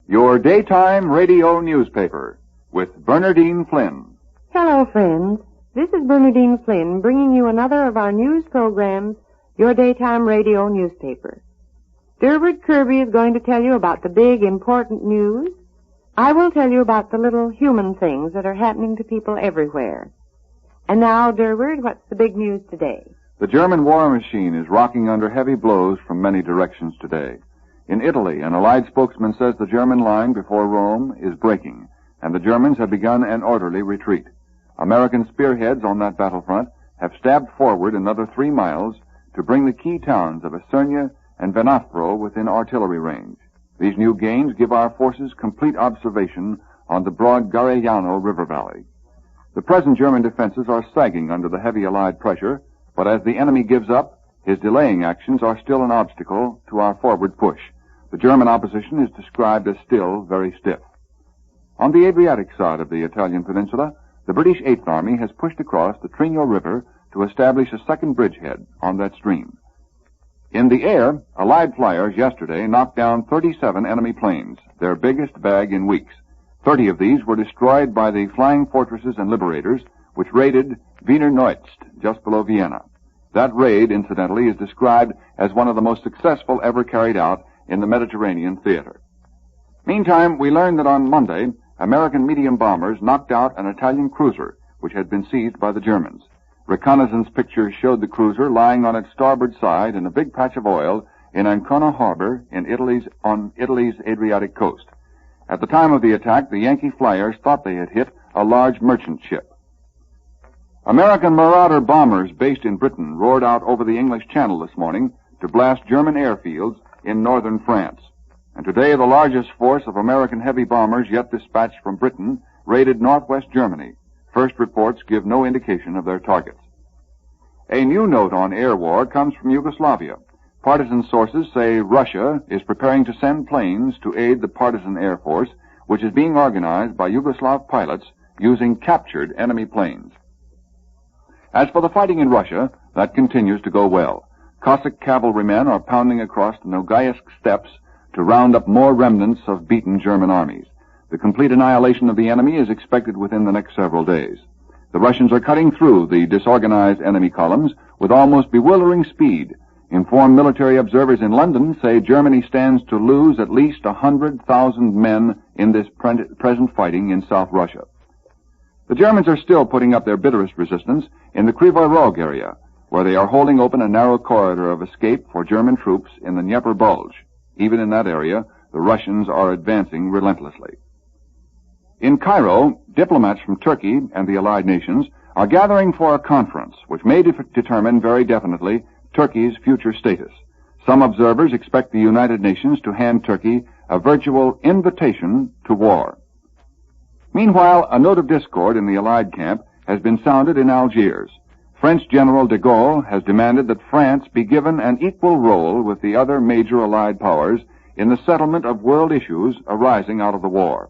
Your daytime radio newspaper with Bernadine Flynn. Hello, friends. This is Bernadine Flynn bringing you another of our news programs, Your Daytime Radio Newspaper. Durward Kirby is going to tell you about the big, important news. I will tell you about the little human things that are happening to people everywhere. And now, Durward, what's the big news today? The German war machine is rocking under heavy blows from many directions today. In Italy, an Allied spokesman says the German line before Rome is breaking, and the Germans have begun an orderly retreat. American spearheads on that battlefront have stabbed forward another 3 miles to bring the key towns of Isernia and Venafro within artillery range. These new gains give our forces complete observation on the broad Garigliano River valley. The present German defenses are sagging under the heavy Allied pressure, but as the enemy gives up, his delaying actions are still an obstacle to our forward push. The German opposition is described as still very stiff. On the Adriatic side of the Italian peninsula, the British Eighth Army has pushed across the Trino River to establish a second bridgehead on that stream. In the air, Allied flyers yesterday knocked down 37 enemy planes, their biggest bag in weeks. 30 of these were destroyed by the Flying Fortresses and Liberators, which raided Wiener Neuest, just below Vienna. That raid, incidentally, is described as one of the most successful ever carried out in the Mediterranean theater. Meantime, we learned that on Monday, American medium bombers knocked out an Italian cruiser, which had been seized by the Germans. Reconnaissance pictures showed the cruiser lying on its starboard side in a big patch of oil in Ancona harbor on Italy's Adriatic coast. At the time of the attack, the Yankee flyers thought they had hit a large merchant ship. American Marauder bombers based in Britain roared out over the English Channel this morning to blast German airfields in northern France. And today, the largest force of American heavy bombers yet dispatched from Britain raided northwest Germany. First reports give no indication of their targets. A new note on air war comes from Yugoslavia. Partisan sources say Russia is preparing to send planes to aid the partisan air force, which is being organized by Yugoslav pilots using captured enemy planes. As for the fighting in Russia, that continues to go well. Cossack cavalrymen are pounding across the Nogaysk steppes to round up more remnants of beaten German armies. The complete annihilation of the enemy is expected within the next several days. The Russians are cutting through the disorganized enemy columns with almost bewildering speed. Informed military observers in London say Germany stands to lose at least 100,000 men in this present fighting in South Russia. The Germans are still putting up their bitterest resistance in the Kryvyi Rog area, where they are holding open a narrow corridor of escape for German troops in the Dnieper Bulge. Even in that area, the Russians are advancing relentlessly. In Cairo, diplomats from Turkey and the Allied nations are gathering for a conference which may determine very definitely Turkey's future status. Some observers expect the United Nations to hand Turkey a virtual invitation to war. Meanwhile, a note of discord in the Allied camp has been sounded in Algiers. French General de Gaulle has demanded that France be given an equal role with the other major Allied powers in the settlement of world issues arising out of the war.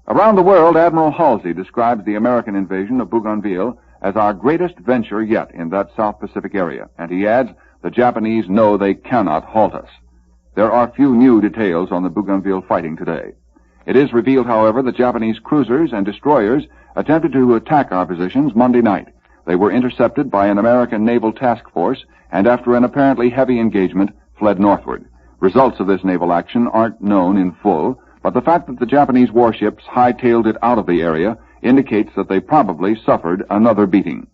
Around the world, Admiral Halsey describes the American invasion of Bougainville as our greatest venture yet in that South Pacific area, and he adds, the Japanese know they cannot halt us. There are few new details on the Bougainville fighting today. It is revealed, however, that Japanese cruisers and destroyers attempted to attack our positions Monday night. They were intercepted by an American naval task force, and after an apparently heavy engagement, fled northward. Results of this naval action aren't known in full, but the fact that the Japanese warships hightailed it out of the area indicates that they probably suffered another beating.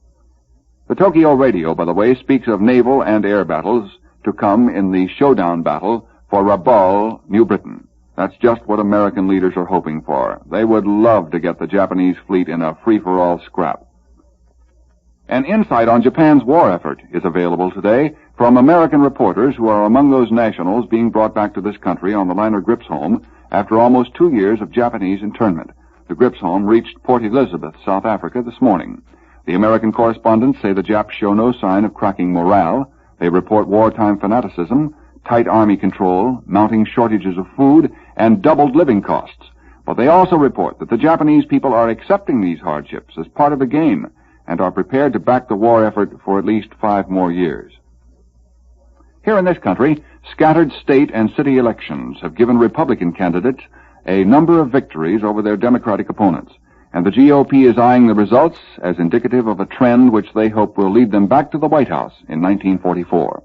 The Tokyo radio, by the way, speaks of naval and air battles to come in the showdown battle for Rabaul, New Britain. That's just what American leaders are hoping for. They would love to get the Japanese fleet in a free-for-all scrap. An insight on Japan's war effort is available today from American reporters who are among those nationals being brought back to this country on the liner Gripsholm after almost 2 years of Japanese internment. The Gripsholm reached Port Elizabeth, South Africa, this morning. The American correspondents say the Japs show no sign of cracking morale. They report wartime fanaticism, tight army control, mounting shortages of food, and doubled living costs. But they also report that the Japanese people are accepting these hardships as part of the game and are prepared to back the war effort for at least 5 more years. Here in this country, Scattered state and city elections have given Republican candidates a number of victories over their Democratic opponents, and the GOP is eyeing the results as indicative of a trend which they hope will lead them back to the White House in 1944.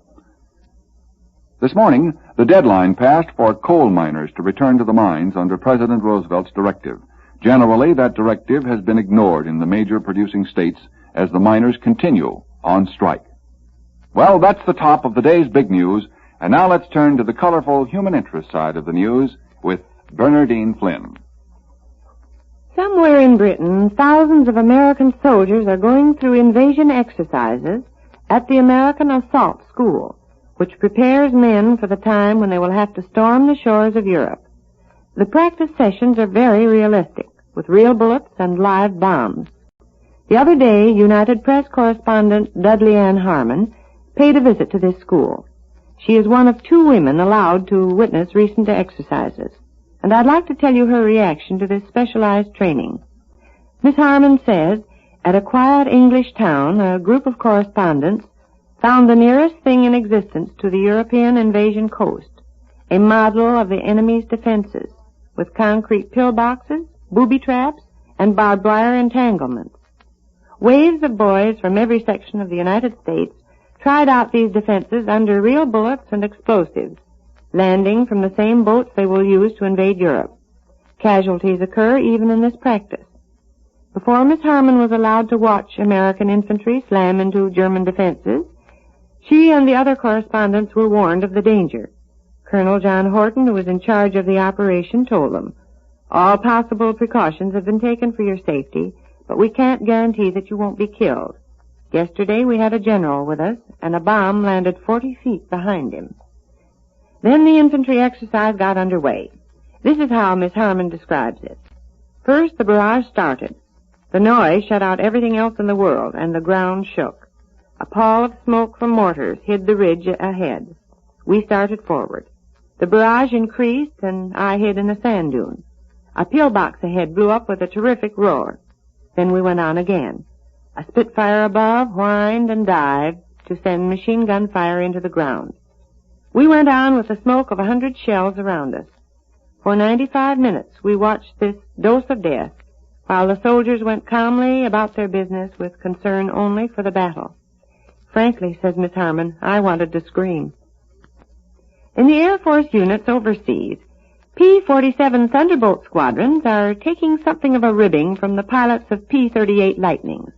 This morning, the deadline passed for coal miners to return to the mines under President Roosevelt's directive. Generally, that directive has been ignored in the major producing states as the miners continue on strike. Well, that's the top of the day's big news, and now let's turn to the colorful human interest side of the news with Bernardine Flynn. Somewhere in Britain, thousands of American soldiers are going through invasion exercises at the American Assault School, which prepares men for the time when they will have to storm the shores of Europe. The practice sessions are very realistic, with real bullets and live bombs. The other day, United Press correspondent Dudley Ann Harmon paid a visit to this school. She is one of 2 women allowed to witness recent exercises, and I'd like to tell you her reaction to this specialized training. Miss Harmon says, at a quiet English town, a group of correspondents found the nearest thing in existence to the European invasion coast, a model of the enemy's defenses, with concrete pillboxes, booby traps, and barbed wire entanglements. Waves of boys from every section of the United States tried out these defenses under real bullets and explosives, landing from the same boats they will use to invade Europe. Casualties occur even in this practice. Before Miss Harmon was allowed to watch American infantry slam into German defenses, she and the other correspondents were warned of the danger. Colonel John Horton, who was in charge of the operation, told them, "All possible precautions have been taken for your safety, but we can't guarantee that you won't be killed. Yesterday we had a general with us, and a bomb landed 40 feet behind him." Then the infantry exercise got underway. This is how Miss Harmon describes it. First, the barrage started. The noise shut out everything else in the world, and the ground shook. A pall of smoke from mortars hid the ridge ahead. We started forward. The barrage increased, and I hid in a sand dune. A pillbox ahead blew up with a terrific roar. Then we went on again. A Spitfire above whined and dived to send machine gun fire into the ground. We went on with the smoke of 100 shells around us. For 95 minutes we watched this dose of death, while the soldiers went calmly about their business with concern only for the battle. Frankly, says Miss Harmon, I wanted to scream. In the Air Force units overseas, P-47 Thunderbolt squadrons are taking something of a ribbing from the pilots of P-38 Lightnings.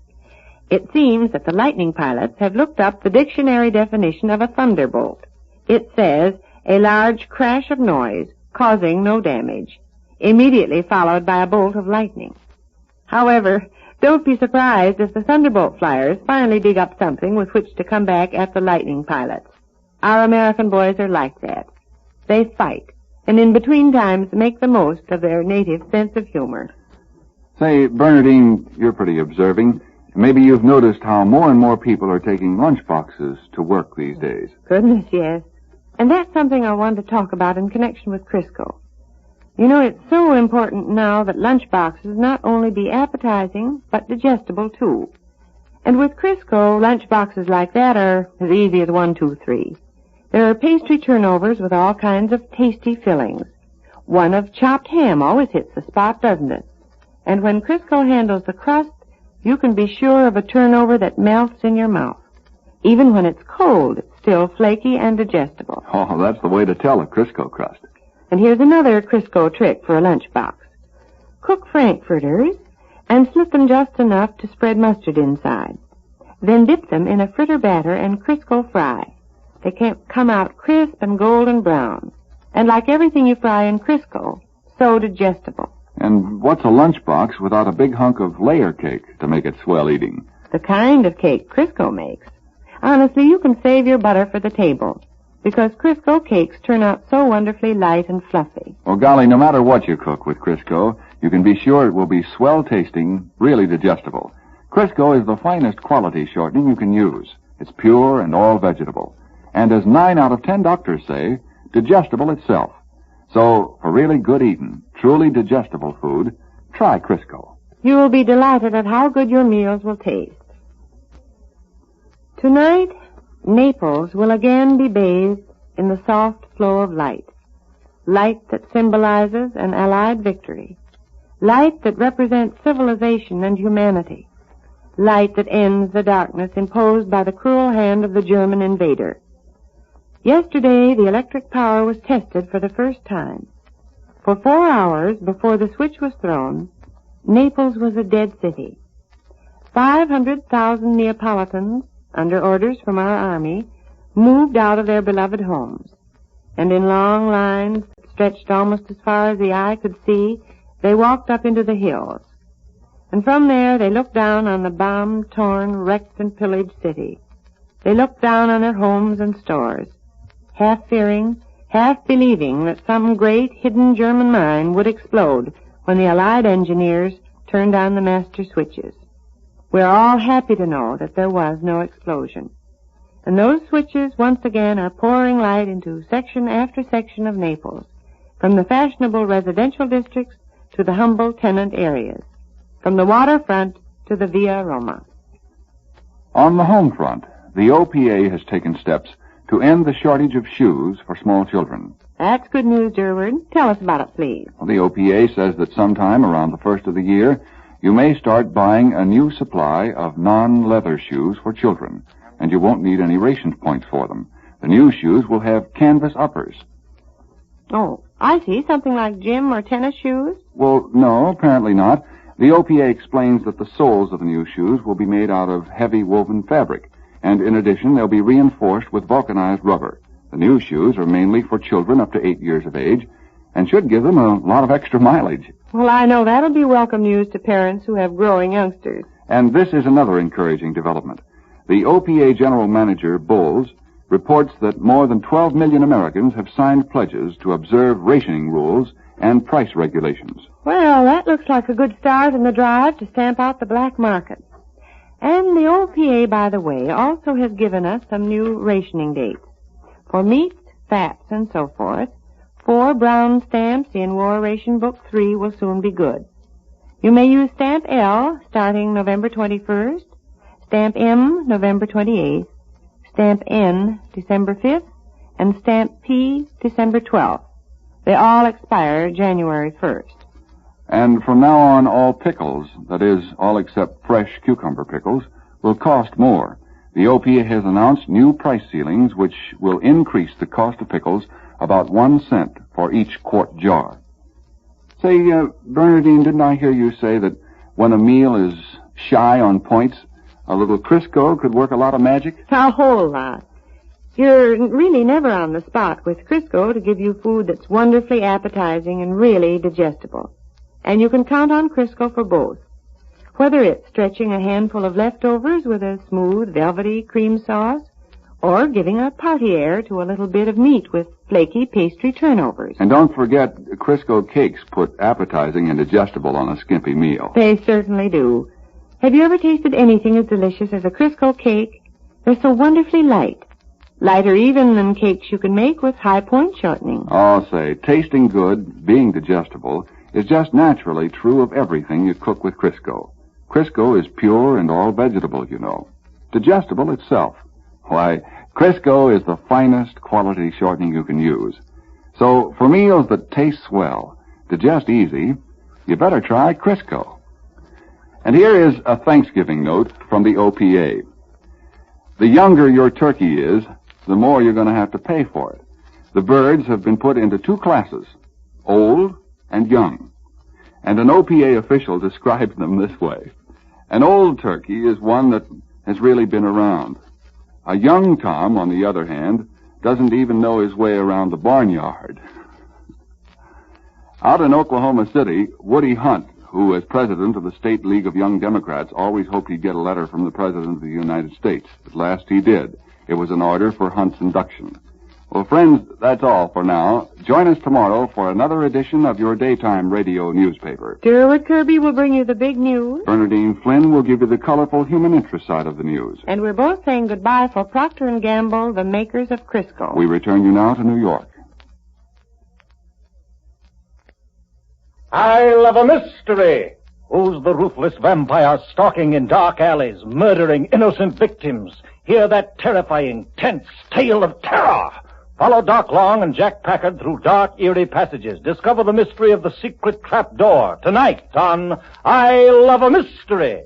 It seems that the Lightning pilots have looked up the dictionary definition of a thunderbolt. It says, a large crash of noise, causing no damage, immediately followed by a bolt of lightning. However, don't be surprised if the Thunderbolt flyers finally dig up something with which to come back at the Lightning pilots. Our American boys are like that. They fight, and in between times make the most of their native sense of humor. Say, Bernardine, you're pretty observing. Maybe you've noticed how more and more people are taking lunch boxes to work these days. Goodness, yes. And that's something I wanted to talk about in connection with Crisco. You know, it's so important now that lunch boxes not only be appetizing, but digestible, too. And with Crisco, lunch boxes like that are as easy as 1, 2, 3. There are pastry turnovers with all kinds of tasty fillings. One of chopped ham always hits the spot, doesn't it? And when Crisco handles the crust, you can be sure of a turnover that melts in your mouth. Even when it's cold, it's still flaky and digestible. Oh, that's the way to tell a Crisco crust. And here's another Crisco trick for a lunchbox. Cook frankfurters and slip them just enough to spread mustard inside. Then dip them in a fritter batter and Crisco fry. They can come out crisp and golden brown. And like everything you fry in Crisco, so digestible. And what's a lunchbox without a big hunk of layer cake to make it swell eating? The kind of cake Crisco makes. Honestly, you can save your butter for the table, because Crisco cakes turn out so wonderfully light and fluffy. Well, golly, no matter what you cook with Crisco, you can be sure it will be swell tasting, really digestible. Crisco is the finest quality shortening you can use. It's pure and all vegetable. And as 9 out of 10 doctors say, digestible itself. So, for really good eating, truly digestible food, try Crisco. You will be delighted at how good your meals will taste. Tonight, Naples will again be bathed in the soft flow of light. Light that symbolizes an Allied victory. Light that represents civilization and humanity. Light that ends the darkness imposed by the cruel hand of the German invader. Yesterday, the electric power was tested for the first time. For 4 hours before the switch was thrown, Naples was a dead city. 500,000 Neapolitans, under orders from our army, moved out of their beloved homes. And in long lines that stretched almost as far as the eye could see, they walked up into the hills. And from there they looked down on the bomb-torn, wrecked and pillaged city. They looked down on their homes and stores, half fearing, half believing that some great hidden German mine would explode when the Allied engineers turned on the master switches. We're all happy to know that there was no explosion. And those switches once again are pouring light into section after section of Naples, from the fashionable residential districts to the humble tenant areas, from the waterfront to the Via Roma. On the home front, the OPA has taken steps to end the shortage of shoes for small children. That's good news, Durward. Tell us about it, please. Well, the OPA says that sometime around the first of the year, you may start buying a new supply of non-leather shoes for children, and you won't need any ration points for them. The new shoes will have canvas uppers. Oh, I see. Something like gym or tennis shoes? Well, no, apparently not. The OPA explains that the soles of the new shoes will be made out of heavy woven fabric, and in addition, they'll be reinforced with vulcanized rubber. The new shoes are mainly for children up to 8 years of age and should give them a lot of extra mileage. Well, I know that'll be welcome news to parents who have growing youngsters. And this is another encouraging development. The OPA General Manager, Bowles, reports that more than 12 million Americans have signed pledges to observe rationing rules and price regulations. Well, that looks like a good start in the drive to stamp out the black market. And the OPA, by the way, also has given us some new rationing dates. For meats, fats, and so forth, 4 brown stamps in War Ration Book 3 will soon be good. You may use Stamp L starting November 21st, Stamp M November 28th, Stamp N December 5th, and Stamp P December 12th. They all expire January 1st. And from now on, all pickles, that is, all except fresh cucumber pickles, will cost more. The OPA has announced new price ceilings which will increase the cost of pickles about 1 cent for each quart jar. Say, Bernadine, didn't I hear you say that when a meal is shy on points, a little Crisco could work a lot of magic? A whole lot. You're really never on the spot with Crisco to give you food that's wonderfully appetizing and really digestible. And you can count on Crisco for both. Whether it's stretching a handful of leftovers with a smooth, velvety cream sauce, or giving a party air to a little bit of meat with flaky pastry turnovers. And don't forget, Crisco cakes put appetizing and digestible on a skimpy meal. They certainly do. Have you ever tasted anything as delicious as a Crisco cake? They're so wonderfully light. Lighter even than cakes you can make with high point shortening. Oh, say, tasting good, being digestible, is just naturally true of everything you cook with Crisco. Crisco is pure and all vegetable, you know. Digestible itself. Why, Crisco is the finest quality shortening you can use. So, for meals that taste swell, digest easy, you better try Crisco. And here is a Thanksgiving note from the OPA. The younger your turkey is, the more you're going to have to pay for it. The birds have been put into 2 classes, old and young. And an OPA official describes them this way. An old turkey is one that has really been around. A young Tom, on the other hand, doesn't even know his way around the barnyard. Out in Oklahoma City, Woody Hunt, who as president of the State League of Young Democrats always hoped he'd get a letter from the President of the United States. At last he did. It was an order for Hunt's induction. Well, friends, that's all for now. Join us tomorrow for another edition of your daytime radio newspaper. Durward Kirby will bring you the big news. Bernadine Flynn will give you the colorful human interest side of the news. And we're both saying goodbye for Procter & Gamble, the makers of Crisco. We return you now to New York. I love a mystery. Who's the ruthless vampire stalking in dark alleys, murdering innocent victims? Hear that terrifying, tense tale of terror. Follow Doc Long and Jack Packard through dark, eerie passages. Discover the mystery of the secret trap door. Tonight on I Love a Mystery.